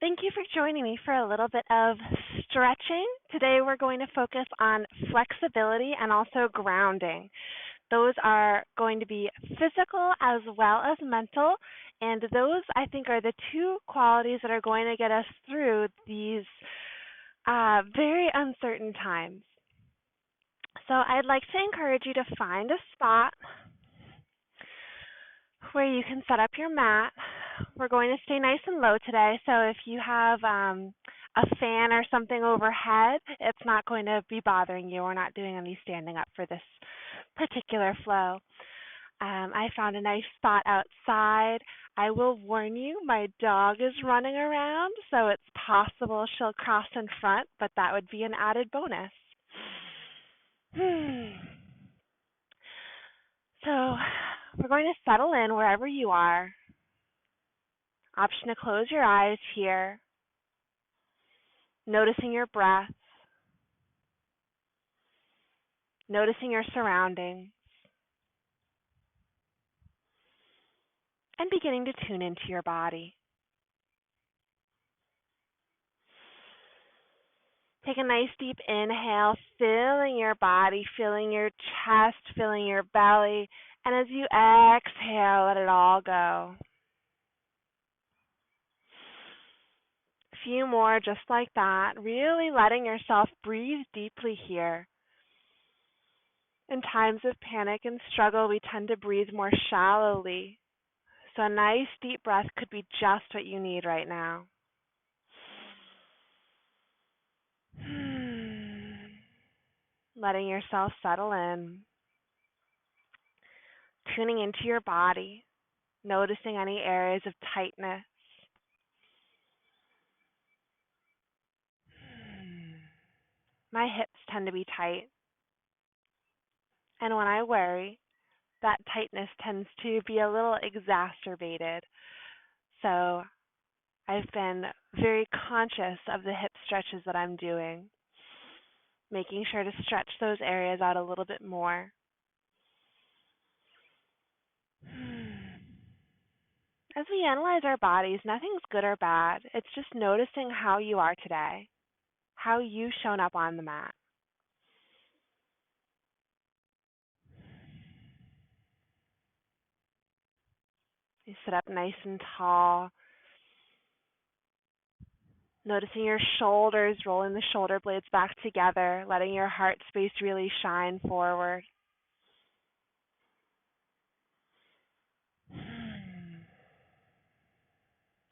Thank you for joining me for a little bit of stretching. Today we're going to focus on flexibility and also grounding. Those are going to be physical as well as mental, and those I think are the two qualities that are going to get us through these very uncertain times. So I'd like to encourage you to find a spot where you can set up your mat. We're going to stay nice and low today, so if you have a fan or something overhead, it's not going to be bothering you. We're not doing any standing up for this particular flow. I found a nice spot outside. I will warn you, my dog is running around, so it's possible she'll cross in front, but that would be an added bonus. So we're going to settle in wherever you are. Option to close your eyes here, noticing your breath, noticing your surroundings, and beginning to tune into your body. Take a nice deep inhale, filling your body, filling your chest, filling your belly, and as you exhale, let it all go. A few more just like that, really letting yourself breathe deeply here. In times of panic and struggle, we tend to breathe more shallowly. So a nice deep breath could be just what you need right now. Letting yourself settle in. Tuning into your body, noticing any areas of tightness. My hips tend to be tight. And when I worry, that tightness tends to be a little exacerbated. So I've been very conscious of the hip stretches that I'm doing, making sure to stretch those areas out a little bit more. As we analyze our bodies, nothing's good or bad. It's just noticing how you are today, how you've shown up on the mat. You sit up nice and tall, noticing your shoulders, rolling the shoulder blades back together, letting your heart space really shine forward.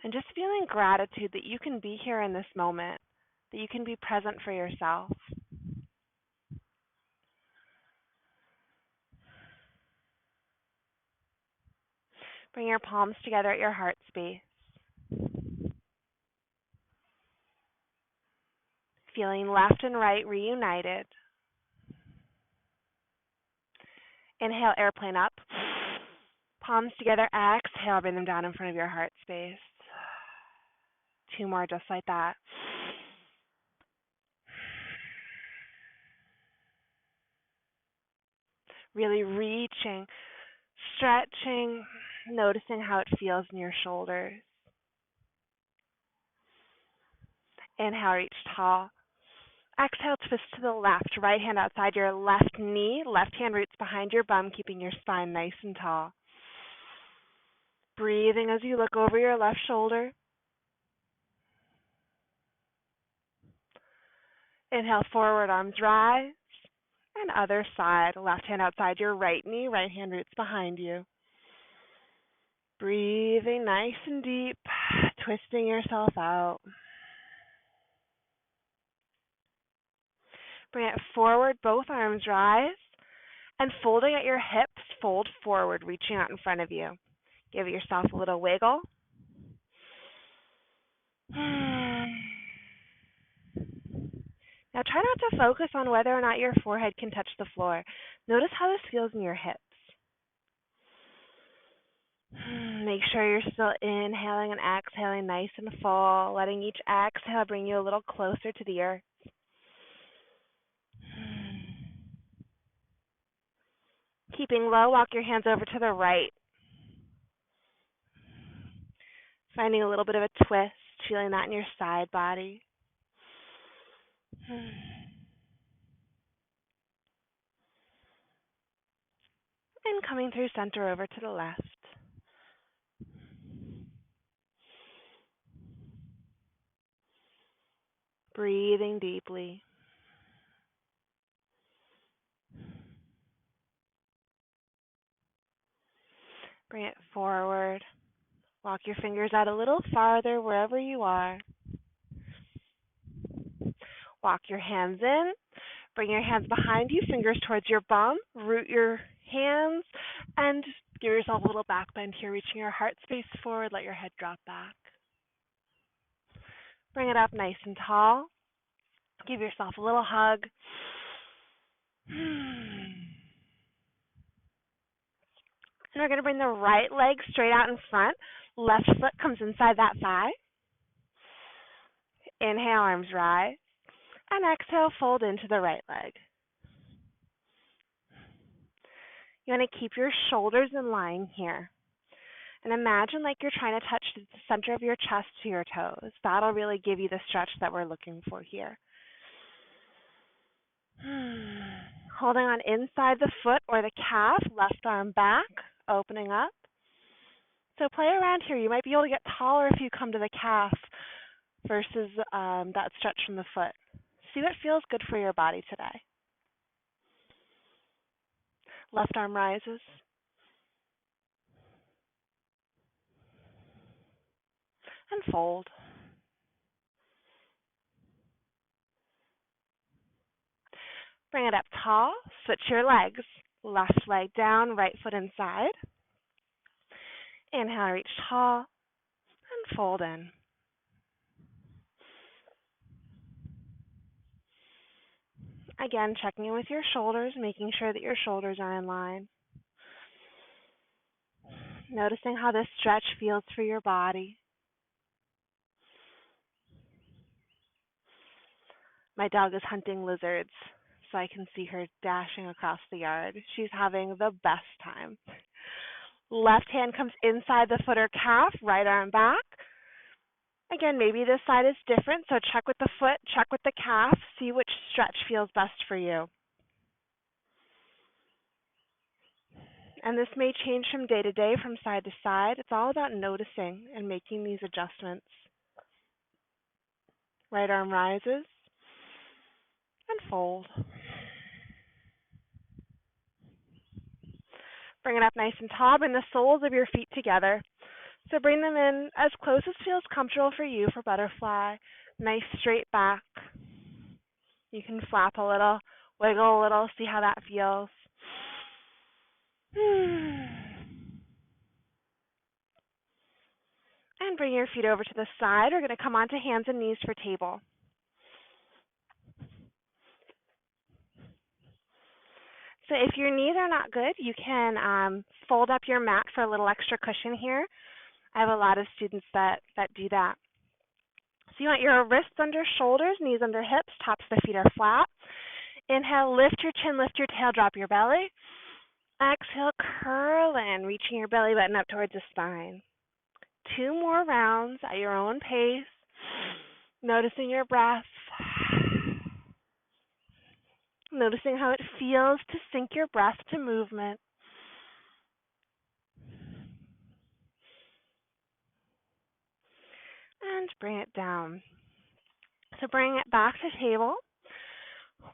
And just feeling gratitude that you can be here in this moment, that you can be present for yourself. Bring your palms together at your heart space. Feeling left and right reunited. Inhale, airplane up. Palms together, exhale, bring them down in front of your heart space. Two more just like that. Really reaching, stretching, noticing how it feels in your shoulders. Inhale, reach tall. Exhale, twist to the left. Right hand outside your left knee. Left hand roots behind your bum, keeping your spine nice and tall. Breathing as you look over your left shoulder. Inhale, forward, arms rise. And other side. Left hand outside your right knee. Right hand roots behind you. Breathing nice and deep. Twisting yourself out. Bring it forward, both arms rise, and folding at your hips, fold forward, reaching out in front of you. Give yourself a little wiggle. Now try not to focus on whether or not your forehead can touch the floor. Notice how this feels in your hips. Make sure you're still inhaling and exhaling nice and full, letting each exhale bring you a little closer to the earth. Keeping low, walk your hands over to the right. Finding a little bit of a twist, feeling that in your side body. And coming through center over to the left. Breathing deeply. Bring it forward. Walk your fingers out a little farther wherever you are. Walk your hands in. Bring your hands behind you, fingers towards your bum. Root your hands and give yourself a little back bend here, reaching your heart space forward. Let your head drop back. Bring it up nice and tall. Give yourself a little hug. And we're going to bring the right leg straight out in front. Left foot comes inside that thigh. Inhale, arms rise. And exhale, fold into the right leg. You want to keep your shoulders in line here. And imagine like you're trying to touch the center of your chest to your toes. That'll really give you the stretch that we're looking for here. Holding on inside the foot or the calf, left arm back, opening up. So play around here. You might be able to get taller if you come to the calf versus that stretch from the foot. See what feels good for your body today. Left arm rises. And fold. Bring it up tall. Switch your legs. Left leg down, right foot inside. Inhale, reach tall. And fold in. Again, checking in with your shoulders, making sure that your shoulders are in line. Noticing how this stretch feels for your body. My dog is hunting lizards, so I can see her dashing across the yard. She's having the best time. Left hand comes inside the foot or calf, right arm back. Again, maybe this side is different, so check with the foot, check with the calf, see which stretch feels best for you. And this may change from day to day, from side to side. It's all about noticing and making these adjustments. Right arm rises and fold. Bring it up nice and tall. Bring the soles of your feet together. So bring them in as close as feels comfortable for you for butterfly. Nice straight back. You can flap a little, wiggle a little, see how that feels. And bring your feet over to the side. We're going to come onto hands and knees for table. So if your knees are not good, you can fold up your mat for a little extra cushion here. I have a lot of students that do that. So you want your wrists under shoulders, knees under hips, tops of the feet are flat. Inhale, lift your chin, lift your tail, drop your belly. Exhale, curl in, reaching your belly button up towards the spine. 2 more rounds at your own pace, noticing your breath. Noticing how it feels to sync your breath to movement. And bring it down. So bring it back to table.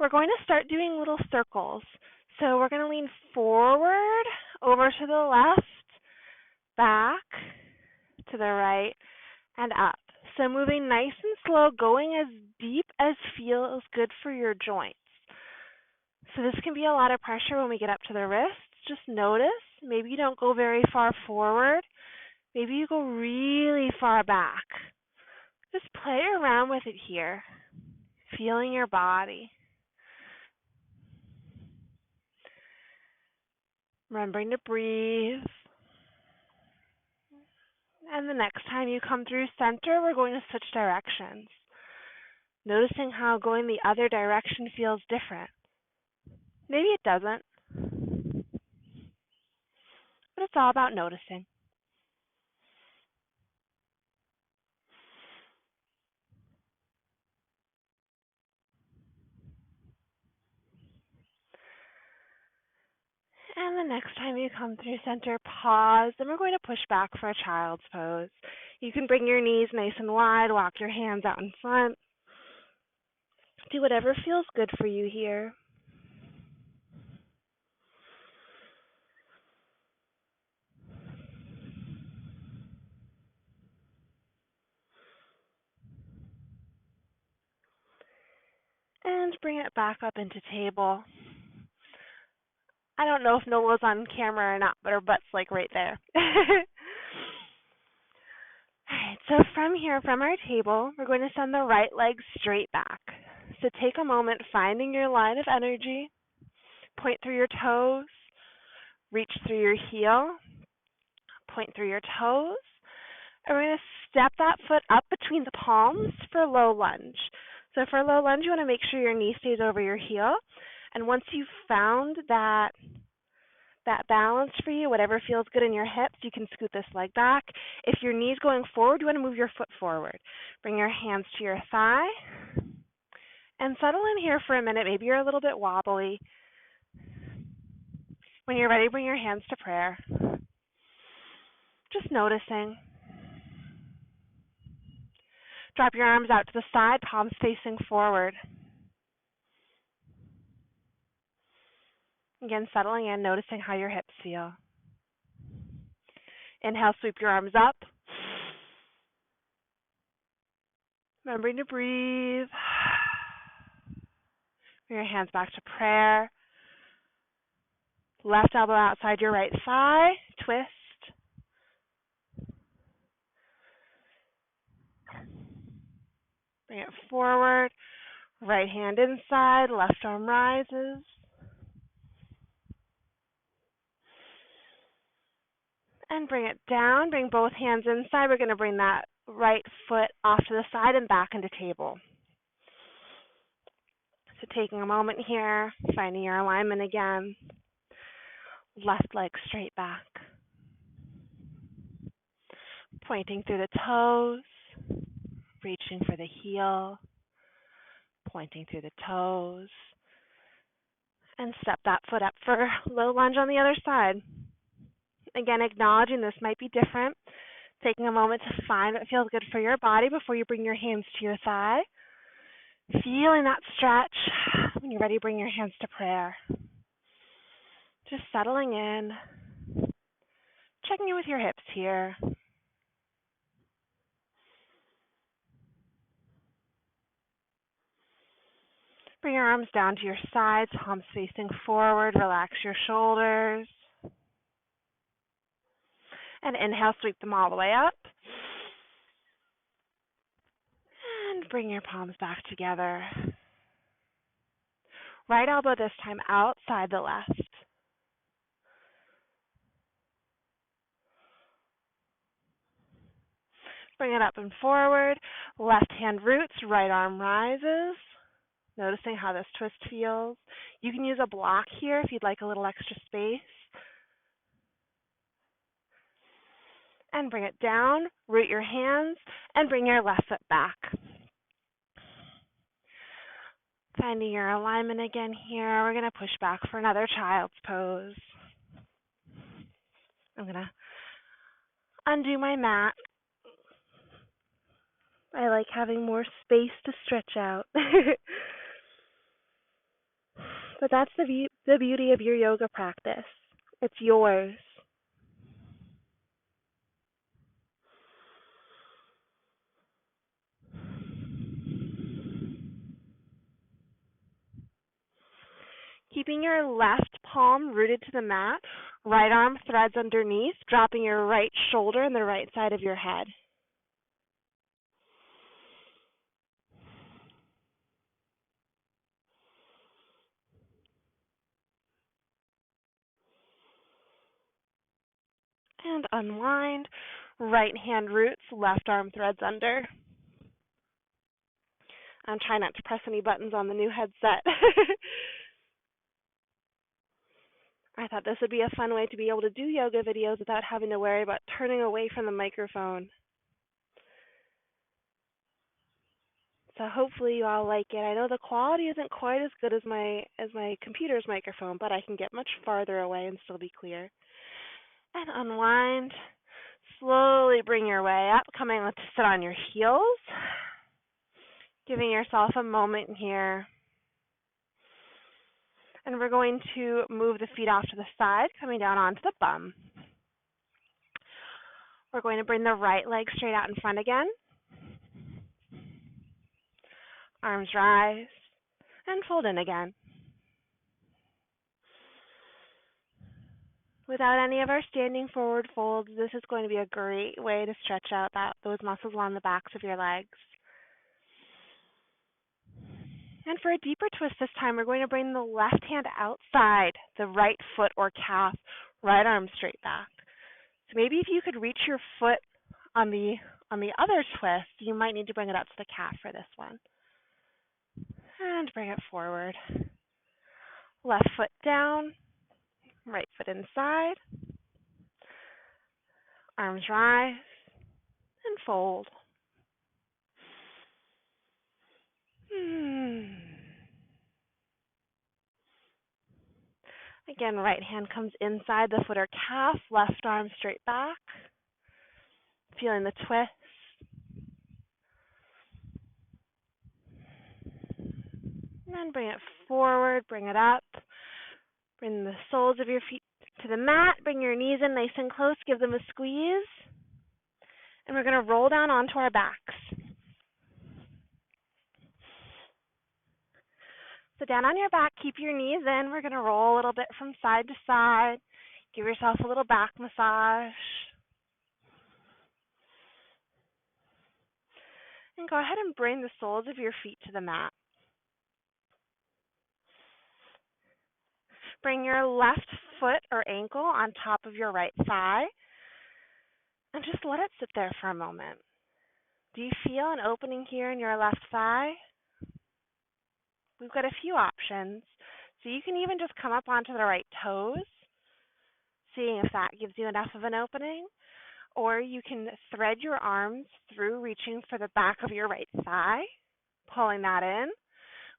We're going to start doing little circles. So we're going to lean forward, over to the left, back, to the right, and up. So moving nice and slow, going as deep as feels good for your joints. So this can be a lot of pressure when we get up to the wrists. Just notice, maybe you don't go very far forward. Maybe you go really far back. Just play around with it here, feeling your body. Remembering to breathe. And the next time you come through center, we're going to switch directions. Noticing how going the other direction feels different. Maybe it doesn't, but it's all about noticing. And the next time you come through center, pause. Then we're going to push back for a child's pose. You can bring your knees nice and wide, walk your hands out in front. Do whatever feels good for you here. And bring it back up into table. I don't know if Nola's on camera or not, but her butt's like right there. Alright, so from here, from our table, we're going to send the right leg straight back. So take a moment finding your line of energy. Point through your toes. Reach through your heel. Point through your toes. And we're going to step that foot up between the palms for a low lunge. So for a low lunge, you want to make sure your knee stays over your heel. And once you've found that balance for you, whatever feels good in your hips, you can scoot this leg back. If your knee's going forward, you want to move your foot forward. Bring your hands to your thigh. And settle in here for a minute. Maybe you're a little bit wobbly. When you're ready, bring your hands to prayer. Just noticing. Drop your arms out to the side, palms facing forward. Again, settling in, noticing how your hips feel. Inhale, sweep your arms up. Remembering to breathe. Bring your hands back to prayer. Left elbow outside your right thigh. Twist. Bring it forward. Right hand inside. Left arm rises. And bring it down. Bring both hands inside. We're going to bring that right foot off to the side and back into table. So taking a moment here, finding your alignment again. Left leg straight back. Pointing through the toes. Reaching for the heel. Pointing through the toes. And step that foot up for low lunge on the other side. Again, acknowledging this might be different. Taking a moment to find what feels good for your body before you bring your hands to your thigh. Feeling that stretch. When you're ready, bring your hands to prayer. Just settling in. Checking in with your hips here. Bring your arms down to your sides, palms facing forward. Relax your shoulders. And inhale, sweep them all the way up. And bring your palms back together. Right elbow this time outside the left. Bring it up and forward. Left hand roots, right arm rises. Noticing how this twist feels. You can use a block here if you'd like a little extra space. And bring it down, root your hands, and bring your left foot back. Finding your alignment again here. We're going to push back for another child's pose. I'm going to undo my mat. I like having more space to stretch out. But that's the beauty of your yoga practice. It's yours. Keeping your left palm rooted to the mat, right arm threads underneath, dropping your right shoulder on the right side of your head. And unwind. Right hand roots, left arm threads under. I'm trying not to press any buttons on the new headset. I thought this would be a fun way to be able to do yoga videos without having to worry about turning away from the microphone. So hopefully you all like it. I know the quality isn't quite as good as my computer's microphone, but I can get much farther away and still be clear. And unwind. Slowly bring your way up, coming to sit on your heels. Giving yourself a moment here. And we're going to move the feet off to the side, coming down onto the bum. We're going to bring the right leg straight out in front again. Arms rise and fold in again. Without any of our standing forward folds, this is going to be a great way to stretch out those muscles along the backs of your legs. And for a deeper twist this time, we're going to bring the left hand outside the right foot or calf, right arm straight back. So maybe if you could reach your foot on the other twist, you might need to bring it up to the calf for this one. And bring it forward. Left foot down, right foot inside. Arms rise and fold. Again, right hand comes inside the foot or calf, left arm straight back. Feeling the twist. And then bring it forward, bring it up. Bring the soles of your feet to the mat. Bring your knees in nice and close. Give them a squeeze. And we're going to roll down onto our backs. So down on your back, keep your knees in. We're going to roll a little bit from side to side. Give yourself a little back massage. And go ahead and bring the soles of your feet to the mat. Bring your left foot or ankle on top of your right thigh. And just let it sit there for a moment. Do you feel an opening here in your left thigh? We've got a few options. So you can even just come up onto the right toes, seeing if that gives you enough of an opening. Or you can thread your arms through, reaching for the back of your right thigh, pulling that in,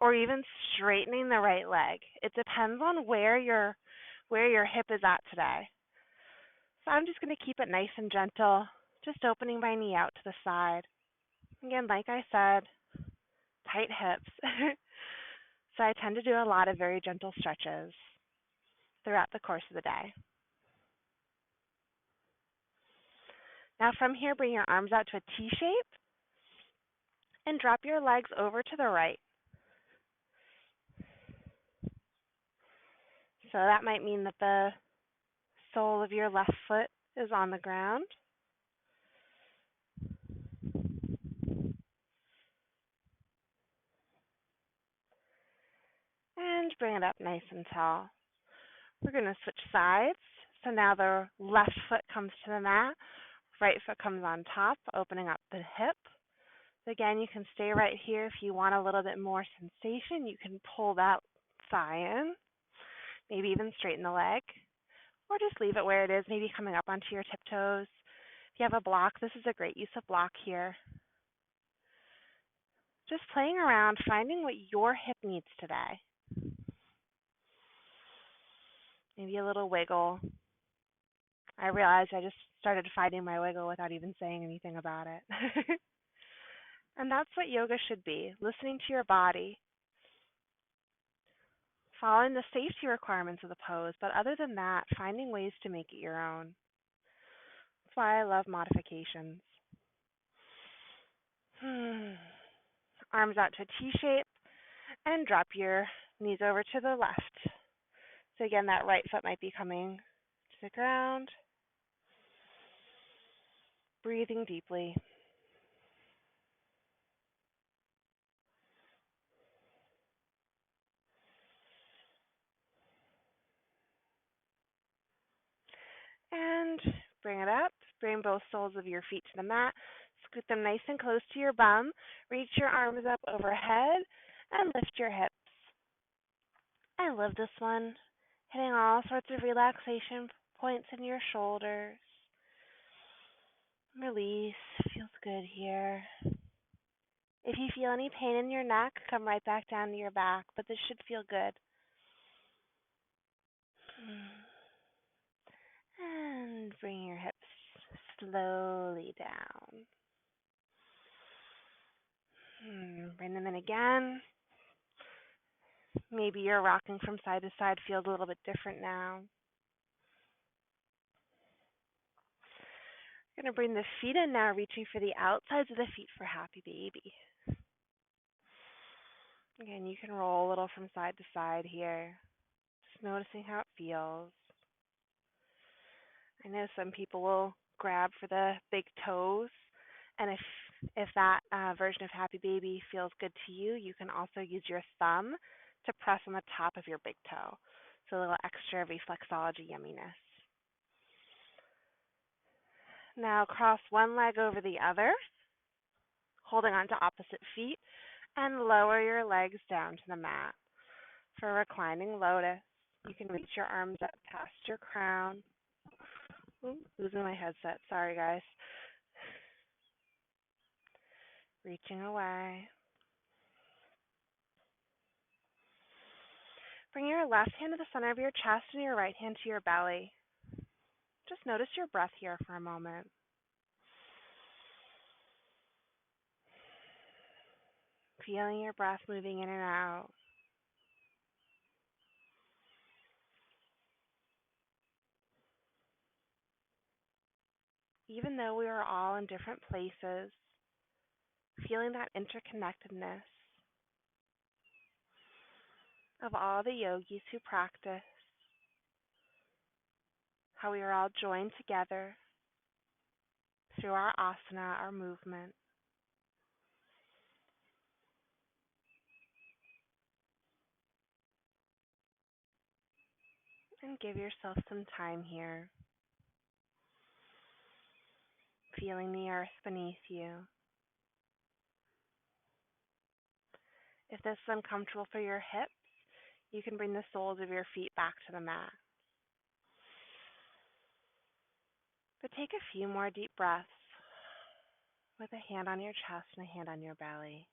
or even straightening the right leg. It depends on where your hip is at today. So I'm just going to keep it nice and gentle, just opening my knee out to the side. Again, like I said, tight hips. So I tend to do a lot of very gentle stretches throughout the course of the day. Now from here, bring your arms out to a T shape and drop your legs over to the right. So that might mean that the sole of your left foot is on the ground. And bring it up nice and tall. We're going to switch sides. So now the left foot comes to the mat, right foot comes on top, opening up the hip. Again, you can stay right here. If you want a little bit more sensation, you can pull that thigh in, maybe even straighten the leg, or just leave it where it is, maybe coming up onto your tiptoes. If you have a block, this is a great use of block here. Just playing around, finding what your hip needs today. Maybe a little wiggle. I realized I just started finding my wiggle without even saying anything about it. And that's what yoga should be, listening to your body, following the safety requirements of the pose, but other than that, finding ways to make it your own. That's why I love modifications. Arms out to a T shape and drop your knees over to the left. So again, that right foot might be coming to the ground. Breathing deeply. And bring it up. Bring both soles of your feet to the mat. Scoot them nice and close to your bum. Reach your arms up overhead and lift your hips. I love this one. Hitting all sorts of relaxation points in your shoulders. Release. Feels good here. If you feel any pain in your neck, come right back down to your back, but this should feel good. And bring your hips slowly down. Bring them in again. Maybe your rocking from side to side feels a little bit different now. You're going to bring the feet in now, reaching for the outsides of the feet for happy baby. Again, you can roll a little from side to side here, just noticing how it feels. I know some people will grab for the big toes, and if that version of happy baby feels good to you, you can also use your thumb to press on the top of your big toe. So a little extra reflexology yumminess. Now cross one leg over the other, holding on to opposite feet, and lower your legs down to the mat. For reclining lotus, you can reach your arms up past your crown. Ooh, losing my headset. Sorry, guys. Reaching away. Bring your left hand to the center of your chest and your right hand to your belly. Just notice your breath here for a moment. Feeling your breath moving in and out. Even though we are all in different places, feeling that interconnectedness of all the yogis who practice, how we are all joined together through our asana, our movement. And give yourself some time here, feeling the earth beneath you. If this is uncomfortable for your hips, you can bring the soles of your feet back to the mat. But take a few more deep breaths with a hand on your chest and a hand on your belly.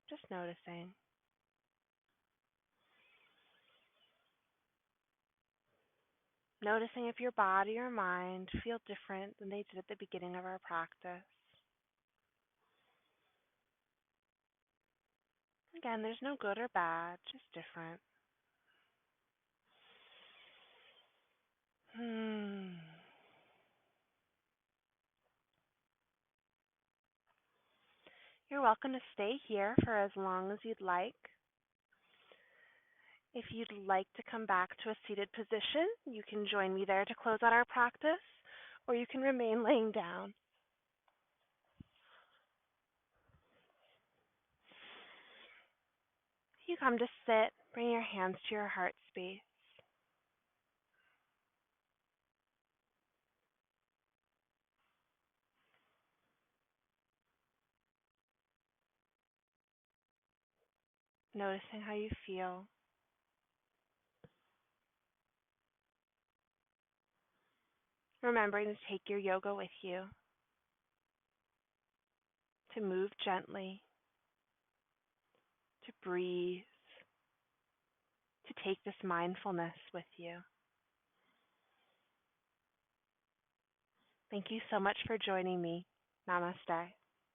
Just noticing. Noticing if your body or mind feel different than they did at the beginning of our practice. Again, there's no good or bad, just different. You're welcome to stay here for as long as you'd like. If you'd like to come back to a seated position, you can join me there to close out our practice, or you can remain laying down. You come to sit, bring your hands to your heart space. Noticing how you feel. Remembering to take your yoga with you, to move gently, to breathe, to take this mindfulness with you. Thank you so much for joining me. Namaste.